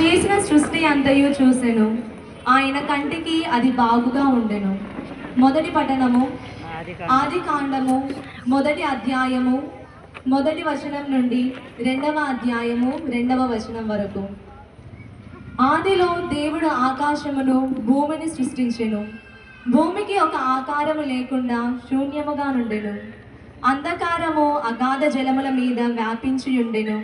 చేసిన సృష్టి అంతయు చూసెను, ఆయన కంటికి అది బాగుగా ఉండెను. మొదటి పఠనము ఆది కాండము 1వ అధ్యాయము 1వ వచనం నుండి 2వ అధ్యాయము 2వ వచనం వరకు. ఆదిలో దేవుడు ఆకాశమును భూమిని సృష్టించెను. భూమికి ఒక ఆకారము లేకుండా శూన్యముగా నుండెను. అంధకారము అగాధ జలముల మీద వ్యాపించి ఉండెను.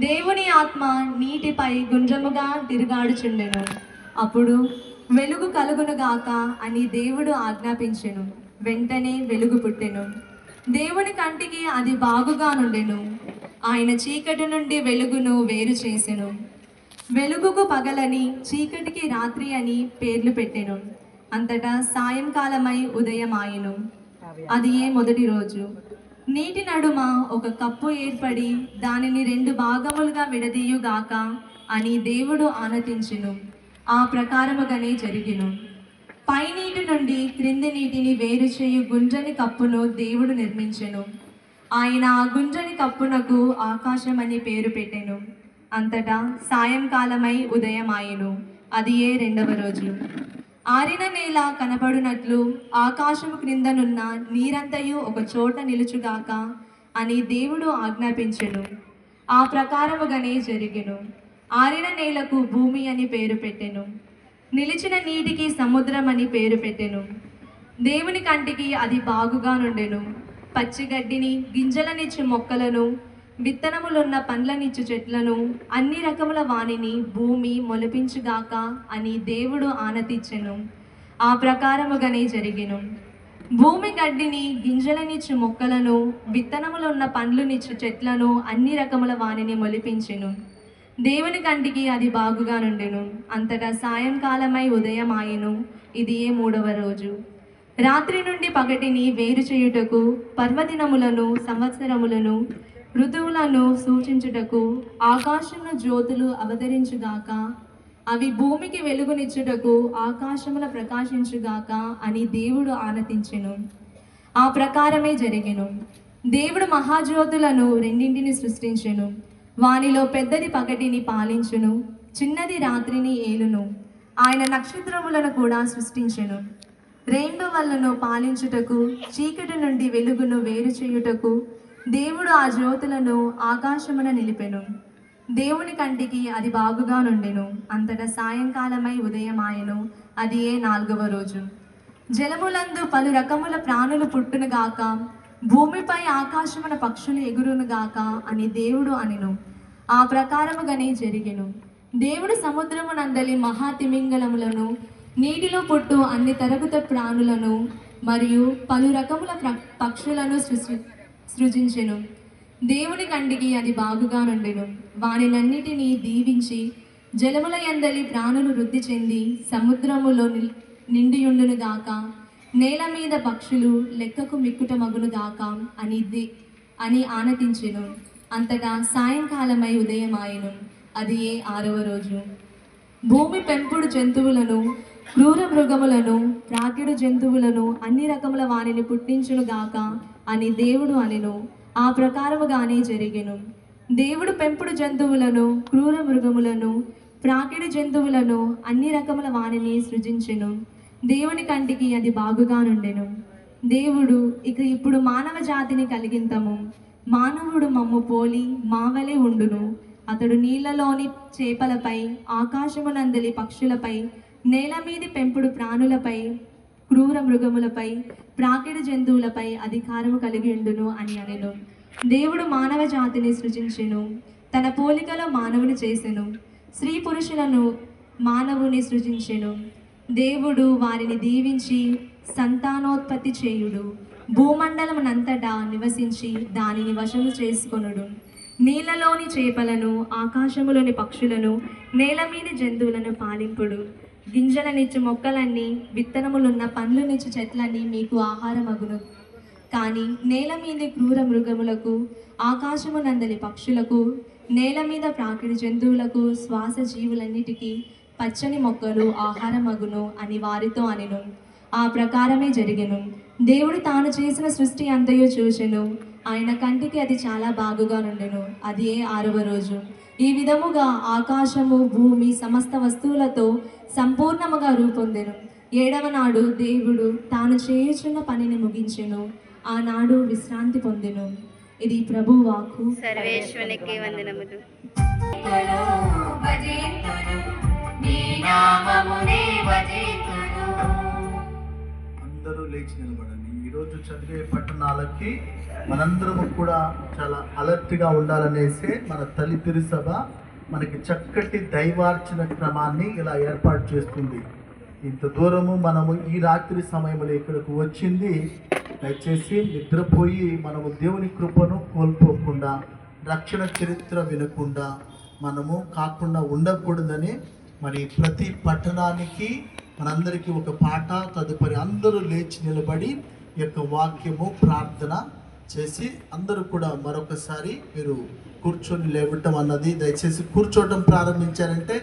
దేవుని ఆత్మ నీటిపై గుండ్రముగా తిరుగాడుచుండెను. అప్పుడు వెలుగు కలుగునుగాక అని దేవుడు ఆజ్ఞాపించెను. వెంటనే వెలుగు పుట్టెను. దేవుని కంటికి అది బాగుగా నుండెను. ఆయన చీకటి నుండి వెలుగును వేరు చేసెను. వెలుగుకు పగలని, చీకటికి రాత్రి అని పేర్లు పెట్టెను. అంతటా సాయంకాలమై ఉదయమాయెను. అది మొదటి రోజు. నీటి నడుమ ఒక కప్పు ఏర్పడి దానిని 2 భాగములుగా విడదీయుగాక అని దేవుడు ఆనతించెను. ఆ ప్రకారముగానే జరిగెను. పై నీటి నుండి క్రింది నీటిని వేరు చేయు గుండ్రని కప్పును దేవుడు నిర్మించెను. ఆయన ఆ గుండ్రని కప్పునకు ఆకాశమని పేరు పెట్టెను. అంతటా సాయంకాలమై ఉదయమాయెను. అది 2వ రోజు. ఆరిన నేల కనపడునట్లు ఆకాశము క్రిందనున్న నీరంతయు ఒక చోట నిలుచుగాక అని దేవుడు ఆజ్ఞాపించెను. ఆ ప్రకారముగానే జరిగెను. ఆరిన నేలకు భూమి అని పేరు పెట్టెను. నిలిచిన నీటికి సముద్రం అని పేరు పెట్టెను. దేవుని కంటికి అది బాగుగా నుండెను. పచ్చిగడ్డిని, గింజలనిచ్చు మొక్కలను, విత్తనములున్న పండ్లనిచ్చు చెట్లను, అన్ని రకముల వానిని భూమి మొలిపించుగాక అని దేవుడు ఆనతిచ్చెను. ఆ ప్రకారముగానే జరిగెను. భూమి గడ్డిని, గింజలనిచ్చు మొక్కలను, విత్తనములున్న పండ్లునిచ్చు చెట్లను, అన్ని రకముల వానిని మొలిపించెను. దేవుని కంటికి అది బాగుగా నుండెను. అంతటా సాయంకాలమై ఉదయమాయెను. ఇది 3వ రోజు. రాత్రి నుండి పగటిని వేరు చేయుటకు, పర్వదినములను, సంవత్సరములను, ఋతువులను సూచించుటకు ఆకాశమున జ్యోతులు అవతరించుగాక. అవి భూమికి వెలుగునిచ్చుటకు ఆకాశమున ప్రకాశించుగాక అని దేవుడు ఆనతించెను. ఆ ప్రకారమే జరిగెను. దేవుడు మహాజ్యోతులను రెండింటిని సృష్టించెను. వానిలో పెద్దది పగటిని పాలించును, చిన్నది రాత్రిని ఏలును. ఆయన నక్షత్రములను కూడా సృష్టించెను. రేండువలను పాలించుటకు, చీకటి నుండి వెలుగును వేరు చేయుటకు దేవుడు ఆ జ్యోతులను ఆకాశమున నిలిపెను. దేవుని కంటికి అది బాగుగా నుండెను. అంతటా సాయంకాలమై ఉదయమాయెను. అది 4వ రోజు. జలములందు పలు రకముల ప్రాణులు పుట్టునుగాక, భూమిపై ఆకాశమున పక్షులు ఎగురునుగాక అని దేవుడు అనెను. ఆ ప్రకారముగానే జరిగెను. దేవుడు సముద్రమునందలి మహాతిమింగలములను, నీటిలో పుట్టు అన్ని తరగత ప్రాణులను మరియు పలు రకముల పక్షులను సృజించెను. దేవుని కంటికి అది బాగుగా నుండెను. వానినన్నిటినీ దీవించి జలముల యందలి ప్రాణులు వృద్ధి చెంది సముద్రములో నిండియుండునుగాక. నేల మీద పక్షులు లెక్కకు మిక్కుట మగునుగాక అని ఆనతించెను. అంతటా సాయంకాలమై ఉదయమాయెను. అది 6వ రోజు. భూమి పెంపుడు జంతువులను, క్రూర మృగములను, ప్రాకిడు జంతువులను, అన్ని రకముల వానిని పుట్టించునుగాక అని దేవుడు అనెను. ఆ ప్రకారముగానే జరిగెను. దేవుడు పెంపుడు జంతువులను, క్రూర మృగములను, ప్రాకిడి జంతువులను, అన్ని రకముల వానిని సృజించెను. దేవుని కంటికి అది బాగుగా నుండెను. దేవుడు ఇప్పుడు మానవ జాతిని కలిగింతము. మానవుడు మమ్ము పోలి మావలే ఉండును. అతడు నీళ్లలోని చేపలపై, ఆకాశమునందలి పక్షులపై, నేల మీది పెంపుడు ప్రాణులపై, క్రూర మృగములపై, ప్రాకిడి జంతువులపై అధికారము కలిగి ఉండును అని అనెను. దేవుడు మానవ జాతిని సృజించెను. తన పోలికలో మానవుని చేసెను. స్త్రీ పురుషులను మానవుని సృజించెను. దేవుడు వారిని దీవించి సంతానోత్పత్తి చేయుడు, భూమండలమునంతటా నివసించి దానిని వశము చేసుకొనుడు. నీళ్లలోని చేపలను, ఆకాశములోని పక్షులను, నేల మీది జంతువులను పాలింపుడు. గింజలనిచ్చు మొక్కలన్నీ, విత్తనములున్న పండ్లునిచ్చు చెట్లన్నీ మీకు ఆహారమగును. కానీ నేల మీద క్రూర మృగములకు, ఆకాశమునందలి పక్షులకు, నేల మీద ప్రాకిడి జంతువులకు, శ్వాస జీవులన్నిటికీ పచ్చని మొక్కలు ఆహారమగును అని వారితో అనెను. ఆ ప్రకారమే జరిగెను. దేవుడు తాను చేసిన సృష్టి అంతయు చూచెను. ఆయన కంటికి అది చాలా బాగుగా నుండెను. అది 6వ రోజు. ఈ విధముగా ఆకాశము భూమి సమస్త వస్తువులతో సంపూర్ణముగా రూపొందెను. 7వ నాడు దేవుడు తాను చేయుచున్న పనిని ముగించెను. ఆనాడు విశ్రాంతి పొందెను. ఇది ప్రభు వాక్కు. సర్వేశ్వరునికి వందనములు. అందరూ లేచి నిలబడండి. ఈరోజు చదివే పట్టణాలకి మనందరము కూడా చాలా అలర్ట్గా ఉండాలనేసే మన తల్లి తిరుసభ మనకి చక్కటి దైవార్చన క్రమాన్ని ఇలా ఏర్పాటు చేస్తుంది. ఇంత దూరము మనము ఈ రాత్రి సమయంలో ఇక్కడికి వచ్చింది దయచేసి నిద్రపోయి మనము దేవుని కృపను కోల్పోకుండా, రక్షణ చరిత్ర వినకుండా మనము కాకుండా ఉండకూడదని మరి ప్రతి పట్టణానికి మనందరికీ ఒక పాట, తదుపరి అందరూ లేచి నిలబడి ఈ యొక్క వాక్యము ప్రార్థన చేసి అందరూ కూడా మరొకసారి మీరు కూర్చొని లేవటం అన్నది, దయచేసి కూర్చోవటం ప్రారంభించారంటే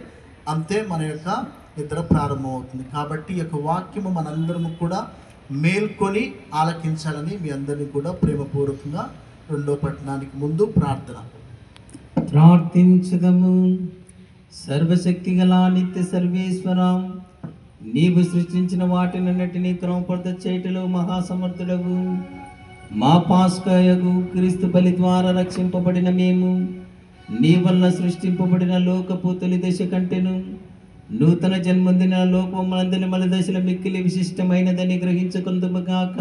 అంతే మన యొక్క నిద్ర ప్రారంభమవుతుంది. కాబట్టి ఈ యొక్క వాక్యము మనందరము కూడా మేల్కొని ఆలకించాలని మీ అందరినీ కూడా ప్రేమపూర్వకంగా 2వ పట్టణానికి ముందు ప్రార్థించదము. సర్వశక్తిగల నిత్య సర్వేశ్వరం, నీవు సృష్టించిన వాటినన్నిటినీ క్రమపడత చేయటలో మహాసమర్థుడవు. మా పాస్కాయగు క్రీస్తు బలి ద్వారా రక్షింపబడిన మేము నీ వల్ల సృష్టింపబడిన లోకపు తొలి దశ కంటెను నూతన జన్మొందిన లోకమందరి మల దశల మిక్కిలి విశిష్టమైనదని గ్రహించుకుందుముగాక.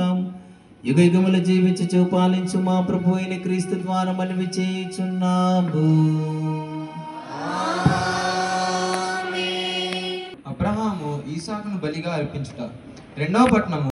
యుగ యుగముల జీవించు పాలించు మా ప్రభు అయిన క్రీస్తు ద్వారా మనవి చేయుచున్నాము. అబ్రహాము ఈసాకును బలిగా అర్పించుట. 2వ పట్టణము